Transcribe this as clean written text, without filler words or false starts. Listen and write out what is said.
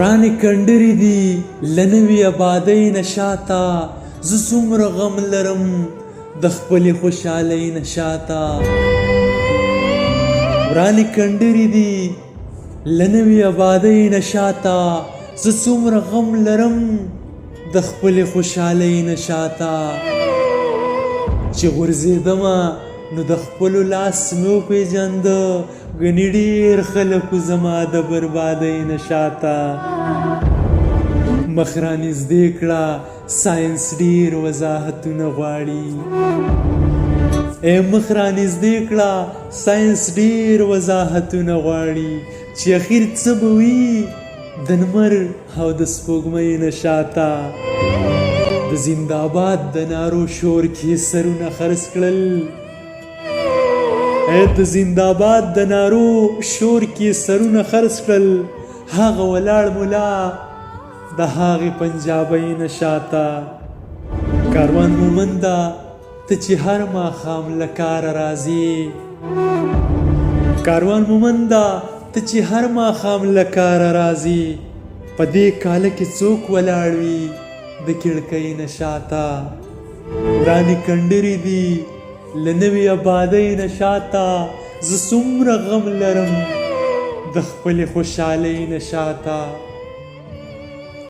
ورانې کنډرې دي له نوې ابادۍ نه شاته زه څومره غم لرم د خپلې خوشحالۍ نه شاته ورانې کنډرې دي له نوې ابادۍ نه شاته زه څومره غم لرم د خپلې خوشحالۍ نه شاته چې غورځېدمه نو د خپلو لاس مې وپېژانده ګنې ډېر خلکو زما د بربادۍ نه شاته مخ رانږدې کړه ساینس ډېر وضاحتونه غواړي مخ رانږدې کړه ساینس ډېر وضاحتونه غواړي چې اخر څه به وي د لمر او د سپوږمۍ نه شاته د زنده‌آباد د نارو شور کې سرونه خرڅ کړل د زنده‌آباد د نارو شور کې سرونه خرڅ کړل هغه ولاړ ملا د هغې پنجابۍ نه شاته کاروان مومنده ته چې هر ماښام له کاره راځې کاروان مومنده ته چې هر ماښام له کاره راځې په دې کاله کې څوک ولاړ وي د کړکۍ نه شاته ورانې کنډرې دي له نوې ابادۍ نه شاته زه څومره غم لرم د خپلې خوشحالۍ نه شاته